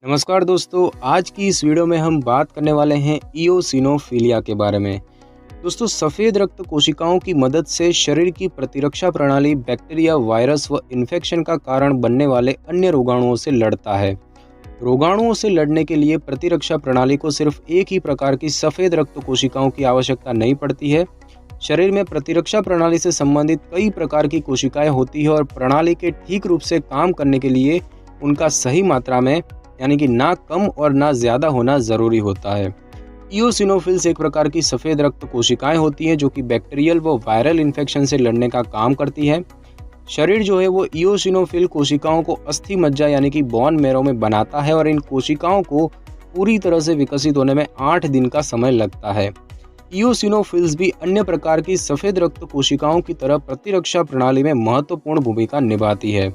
नमस्कार दोस्तों, आज की इस वीडियो में हम बात करने वाले हैं इओसिनोफिलिया के बारे में। दोस्तों, सफ़ेद रक्त कोशिकाओं की मदद से शरीर की प्रतिरक्षा प्रणाली बैक्टीरिया, वायरस व इन्फेक्शन का कारण बनने वाले अन्य रोगाणुओं से लड़ता है। रोगाणुओं से लड़ने के लिए प्रतिरक्षा प्रणाली को सिर्फ एक ही प्रकार की सफ़ेद रक्त कोशिकाओं की आवश्यकता नहीं पड़ती है। शरीर में प्रतिरक्षा प्रणाली से संबंधित कई प्रकार की कोशिकाएं होती है और प्रणाली के ठीक रूप से काम करने के लिए उनका सही मात्रा में यानी कि ना कम और ना ज़्यादा होना ज़रूरी होता है। इओसिनोफिल्स एक प्रकार की सफ़ेद रक्त कोशिकाएं होती हैं जो कि बैक्टीरियल व वायरल इन्फेक्शन से लड़ने का काम करती है। शरीर जो है वो इओसिनोफिल कोशिकाओं को अस्थि मज्जा यानी कि बोन मैरो में बनाता है और इन कोशिकाओं को पूरी तरह से विकसित होने में 8 दिन का समय लगता है। इओसिनोफिल्स भी अन्य प्रकार की सफ़ेद रक्त कोशिकाओं की तरह प्रतिरक्षा प्रणाली में महत्वपूर्ण भूमिका निभाती है।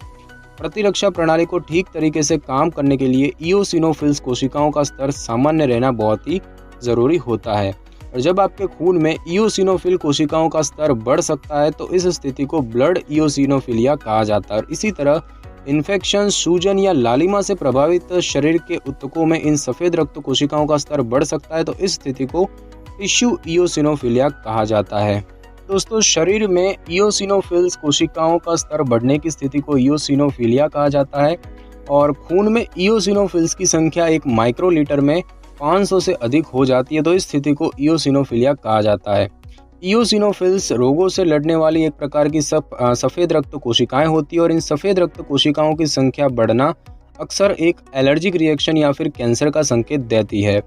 प्रतिरक्षा प्रणाली को ठीक तरीके से काम करने के लिए इओसिनोफिल्स कोशिकाओं का स्तर सामान्य रहना बहुत ही ज़रूरी होता है। और जब आपके खून में इओसिनोफिल कोशिकाओं का स्तर बढ़ सकता है तो इस स्थिति को ब्लड इओसिनोफिलिया कहा जाता है। और इसी तरह इन्फेक्शन, सूजन या लालिमा से प्रभावित शरीर के ऊतकों में इन सफ़ेद रक्त कोशिकाओं का स्तर बढ़ सकता है तो इस स्थिति को टिश्यू इओसिनोफिलिया कहा जाता है। दोस्तों, शरीर में इओसिनोफिल्स कोशिकाओं का स्तर बढ़ने की स्थिति को इओसिनोफिलिया कहा जाता है और खून में इओसिनोफिल्स की संख्या 1 माइक्रोलीटर में 500 से अधिक हो जाती है तो इस स्थिति को इओसिनोफिलिया कहा जाता है। इओसिनोफिल्स रोगों से लड़ने वाली एक प्रकार की सफ़ेद रक्त कोशिकाएं होती है और इन सफ़ेद रक्त कोशिकाओं की संख्या बढ़ना अक्सर एक एलर्जिक रिएक्शन या फिर कैंसर का संकेत देती है।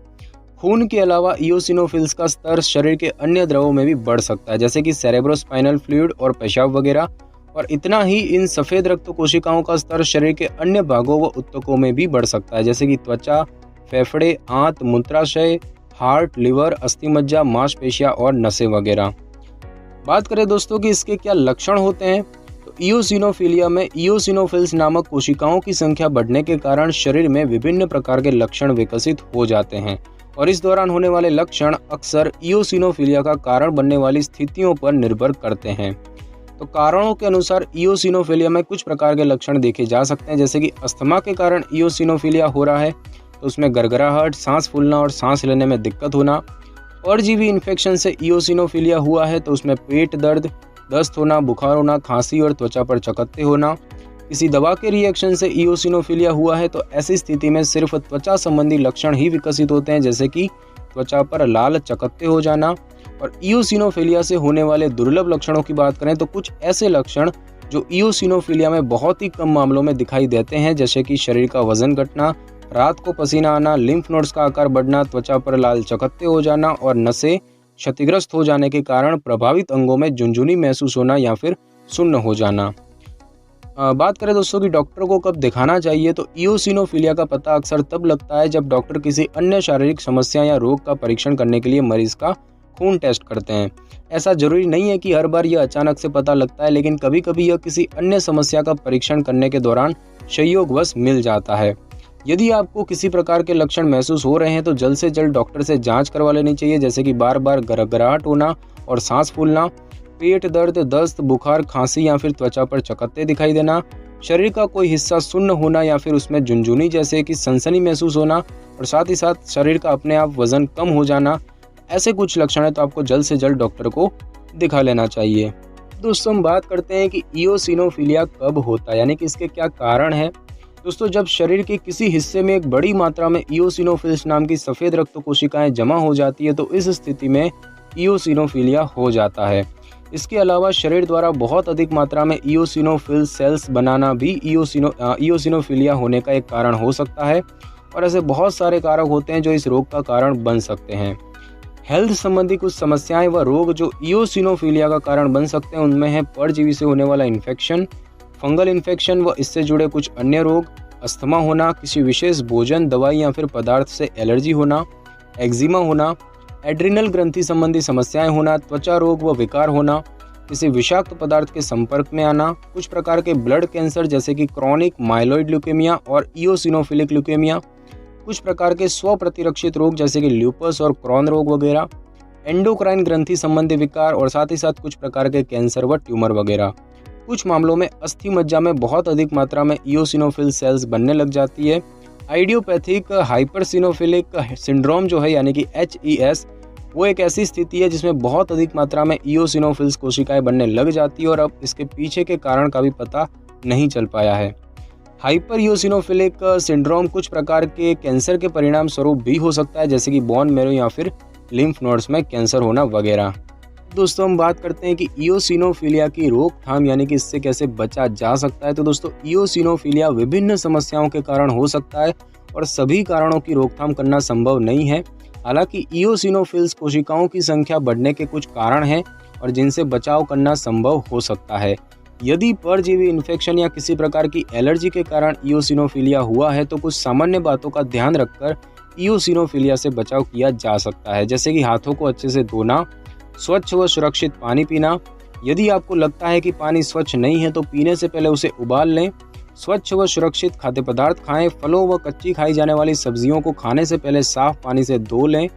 खून के अलावा इओसिनोफिल्स का स्तर शरीर के अन्य द्रवों में भी बढ़ सकता है, जैसे कि सेरेब्रोस्पाइनल फ्लूइड और पेशाब वगैरह। और इतना ही, इन सफ़ेद रक्त कोशिकाओं का स्तर शरीर के अन्य भागों व ऊतकों में भी बढ़ सकता है, जैसे कि त्वचा, फेफड़े, आंत, मूत्राशय, हार्ट, लिवर, अस्थिमज्जा, मांसपेशियां और नसें वगैरह। बात करें दोस्तों कि इसके क्या लक्षण होते हैं, तो इओसिनोफिलिया में इओसिनोफिल्स नामक कोशिकाओं की संख्या बढ़ने के कारण शरीर में विभिन्न प्रकार के लक्षण विकसित हो जाते हैं और इस दौरान होने वाले लक्षण अक्सर इओसिनोफिलिया का कारण बनने वाली स्थितियों पर निर्भर करते हैं। तो कारणों के अनुसार इओसिनोफिलिया में कुछ प्रकार के लक्षण देखे जा सकते हैं, जैसे कि अस्थमा के कारण इओसिनोफिलिया हो रहा है तो उसमें गरगराहट, सांस फूलना और सांस लेने में दिक्कत होना। परजीवी इन्फेक्शन से इओसिनोफिलिया हुआ है तो उसमें पेट दर्द, दस्त होना, बुखार होना, खांसी और त्वचा पर चकत्ते होना। किसी दवा के रिएक्शन से इओसिनोफिलिया हुआ है तो ऐसी स्थिति में सिर्फ त्वचा संबंधी लक्षण ही विकसित होते हैं, जैसे कि त्वचा पर लाल चकत्ते हो जाना। और इओसिनोफिलिया से होने वाले दुर्लभ लक्षणों की बात करें तो कुछ ऐसे लक्षण जो इओसिनोफिलिया में बहुत ही कम मामलों में दिखाई देते हैं, जैसे कि शरीर का वजन घटना, रात को पसीना आना, लिम्फ नोड्स का आकार बढ़ना, त्वचा पर लाल चकत्ते हो जाना और नसें क्षतिग्रस्त हो जाने के कारण प्रभावित अंगों में झुनझुनी महसूस होना या फिर सुन्न हो जाना। बात करें दोस्तों कि डॉक्टर को कब दिखाना चाहिए, तो इओसिनोफिलिया का पता अक्सर तब लगता है जब डॉक्टर किसी अन्य शारीरिक समस्या या रोग का परीक्षण करने के लिए मरीज का खून टेस्ट करते हैं। ऐसा जरूरी नहीं है कि हर बार यह अचानक से पता लगता है, लेकिन कभी कभी यह किसी अन्य समस्या का परीक्षण करने के दौरान संयोगवश मिल जाता है। यदि आपको किसी प्रकार के लक्षण महसूस हो रहे हैं तो जल्द से जल्द डॉक्टर से जाँच करवा लेनी चाहिए, जैसे कि बार बार गरगराहट होना और सांस फूलना, पेट दर्द, दस्त, बुखार, खांसी या फिर त्वचा पर चकत्ते दिखाई देना, शरीर का कोई हिस्सा सुन्न होना या फिर उसमें झुनझुनी जैसे कि सनसनी महसूस होना और साथ ही साथ शरीर का अपने आप वजन कम हो जाना। ऐसे कुछ लक्षण है तो आपको जल्द से जल्द डॉक्टर को दिखा लेना चाहिए। दोस्तों, हम बात करते हैं कि इओसिनोफिलिया कब होता है, यानी कि इसके क्या कारण है। दोस्तों, जब शरीर के किसी हिस्से में एक बड़ी मात्रा में इओसिनोफिल्स नाम की सफ़ेद रक्त कोशिकाएं जमा हो जाती है तो इस स्थिति में इओसिनोफिलिया हो जाता है। इसके अलावा शरीर द्वारा बहुत अधिक मात्रा में इओसिनोफिल सेल्स बनाना भी इओसिनोफिलिया होने का एक कारण हो सकता है और ऐसे बहुत सारे कारक होते हैं जो इस रोग का कारण बन सकते हैं। हेल्थ संबंधी कुछ समस्याएं व रोग जो इओसिनोफिलिया का कारण बन सकते हैं उनमें है परजीवी से होने वाला इन्फेक्शन, फंगल इन्फेक्शन व इससे जुड़े कुछ अन्य रोग, अस्थमा होना, किसी विशेष भोजन, दवाई या फिर पदार्थ से एलर्जी होना, एक्जिमा होना, एड्रिनल ग्रंथि संबंधी समस्याएं होना, त्वचा रोग व विकार होना, किसी विषाक्त पदार्थ के संपर्क में आना, कुछ प्रकार के ब्लड कैंसर जैसे कि क्रॉनिक माइलोइड ल्यूकेमिया और इओसिनोफिलिक ल्यूकेमिया, कुछ प्रकार के स्व प्रतिरक्षित रोग जैसे कि ल्यूपस और क्रॉन रोग वगैरह, एंडोक्राइन ग्रंथि संबंधी विकार और साथ ही साथ कुछ प्रकार के कैंसर व ट्यूमर वगैरह। कुछ मामलों में अस्थि मज्जा में बहुत अधिक मात्रा में इओसिनोफिल सेल्स बनने लग जाती है आइडियोपैथिक हाइपरसिनोफिलिक सिंड्रोम जो है यानी कि HES, वो एक ऐसी स्थिति है जिसमें बहुत अधिक मात्रा में इओसिनोफिल्स कोशिकाएं बनने लग जाती है और अब इसके पीछे के कारण का भी पता नहीं चल पाया है। हाइपर इओसिनोफिलिक सिंड्रोम कुछ प्रकार के कैंसर के परिणाम स्वरूप भी हो सकता है, जैसे कि बोन मैरो या फिर लिम्फ नोड्स में कैंसर होना वगैरह। दोस्तों हम बात करते हैं कि इओसिनोफिलिया की रोकथाम यानी कि इससे कैसे बचा जा सकता है। तो दोस्तों इओसिनोफिलिया विभिन्न समस्याओं के कारण हो सकता है और सभी कारणों की रोकथाम करना संभव नहीं है। हालांकि इओसिनोफिल्स कोशिकाओं की संख्या बढ़ने के कुछ कारण हैं और जिनसे बचाव करना संभव हो सकता है। यदि परजीवी इन्फेक्शन या किसी प्रकार की एलर्जी के कारण इओसिनोफिलिया हुआ है तो कुछ सामान्य बातों का ध्यान रखकर इओसिनोफिलिया से बचाव किया जा सकता है, जैसे कि हाथों को अच्छे से धोना, स्वच्छ व सुरक्षित पानी पीना। यदि आपको लगता है कि पानी स्वच्छ नहीं है तो पीने से पहले उसे उबाल लें। स्वच्छ व सुरक्षित खाद्य पदार्थ खाएं। फलों व कच्ची खाई जाने वाली सब्जियों को खाने से पहले साफ पानी से धो लें।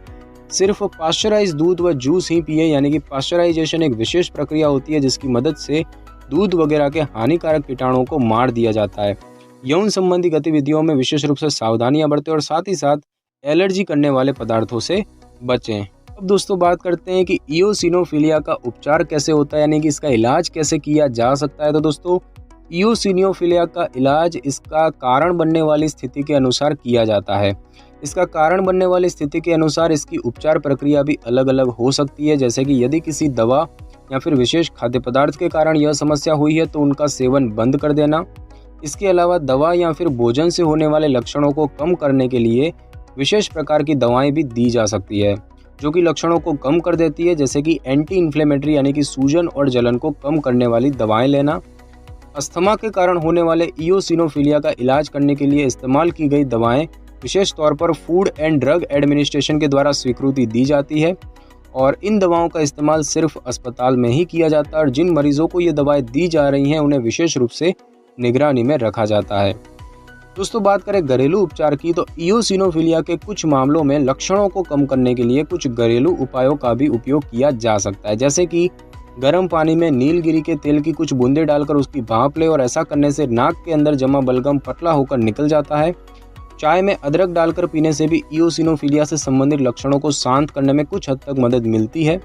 सिर्फ पाश्चराइज दूध व जूस ही पिए, यानी कि पाश्चराइजेशन एक विशेष प्रक्रिया होती है जिसकी मदद से दूध वगैरह के हानिकारक कीटाणुओं को मार दिया जाता है। यौन संबंधी गतिविधियों में विशेष रूप से सावधानियां बरतें और साथ ही साथ एलर्जी करने वाले पदार्थों से बचें। अब दोस्तों बात करते हैं कि इओसिनोफिलिया का उपचार कैसे होता है, यानी कि इसका इलाज कैसे किया जा सकता है। तो दोस्तों इओसिनोफिलिया का इलाज इसका कारण बनने वाली स्थिति के अनुसार किया जाता है। इसका कारण बनने वाली स्थिति के अनुसार इसकी उपचार प्रक्रिया भी अलग अलग हो सकती है, जैसे कि यदि किसी दवा या फिर विशेष खाद्य पदार्थ के कारण यह समस्या हुई है तो उनका सेवन बंद कर देना। इसके अलावा दवा या फिर भोजन से होने वाले लक्षणों को कम करने के लिए विशेष प्रकार की दवाएं भी दी जा सकती है जो कि लक्षणों को कम कर देती है, जैसे कि एंटी इन्फ्लेमेटरी यानी कि सूजन और जलन को कम करने वाली दवाएं लेना। अस्थमा के कारण होने वाले इओसिनोफिलिया का इलाज करने के लिए इस्तेमाल की गई दवाएं विशेष तौर पर फूड एंड ड्रग एडमिनिस्ट्रेशन के द्वारा स्वीकृति दी जाती है और इन दवाओं का इस्तेमाल सिर्फ अस्पताल में ही किया जाता है और जिन मरीजों को ये दवाएं दी जा रही हैं उन्हें विशेष रूप से निगरानी में रखा जाता है। दोस्तों बात करें घरेलू उपचार की, तो इओसिनोफिलिया के कुछ मामलों में लक्षणों को कम करने के लिए कुछ घरेलू उपायों का भी उपयोग किया जा सकता है, जैसे कि गर्म पानी में नीलगिरी के तेल की कुछ बूंदें डालकर उसकी भाप ले और ऐसा करने से नाक के अंदर जमा बलगम पतला होकर निकल जाता है। चाय में अदरक डालकर पीने से भी इओसिनोफिलिया से संबंधित लक्षणों को शांत करने में कुछ हद तक मदद मिलती है।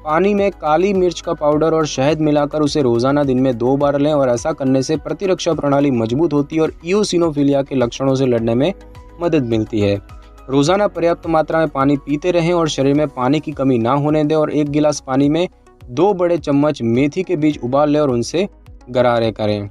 पानी में काली मिर्च का पाउडर और शहद मिलाकर उसे रोजाना दिन में 2 बार लें और ऐसा करने से प्रतिरक्षा प्रणाली मजबूत होती है और इओसिनोफिलिया के लक्षणों से लड़ने में मदद मिलती है। रोजाना पर्याप्त मात्रा में पानी पीते रहें और शरीर में पानी की कमी ना होने दें और 1 गिलास पानी में 2 बड़े चम्मच मेथी के बीज उबाल लें और उनसे गरारे करें।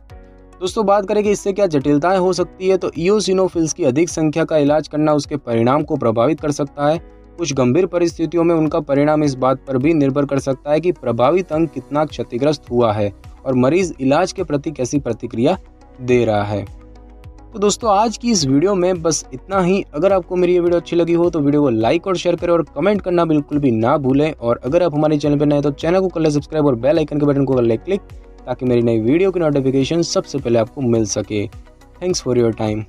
दोस्तों बात करें कि इससे क्या जटिलताएं हो सकती है, तो इओसिनोफिल्स की अधिक संख्या का इलाज करना उसके परिणाम को प्रभावित कर सकता है। कुछ गंभीर परिस्थितियों में उनका परिणाम इस बात पर भी निर्भर कर सकता है कि प्रभावित अंग कितना क्षतिग्रस्त हुआ है और मरीज इलाज के प्रति कैसी प्रतिक्रिया दे रहा है। तो दोस्तों आज की इस वीडियो में बस इतना ही। अगर आपको मेरी ये वीडियो अच्छी लगी हो तो वीडियो को लाइक और शेयर करें और कमेंट करना बिल्कुल भी ना भूलें। और अगर आप हमारे चैनल पर नए तो चैनल को कर ले सब्सक्राइब और बेल आइकन के बटन को कर ले क्लिक, ताकि मेरी नई वीडियो की नोटिफिकेशन सबसे पहले आपको मिल सके। Thanks for your time.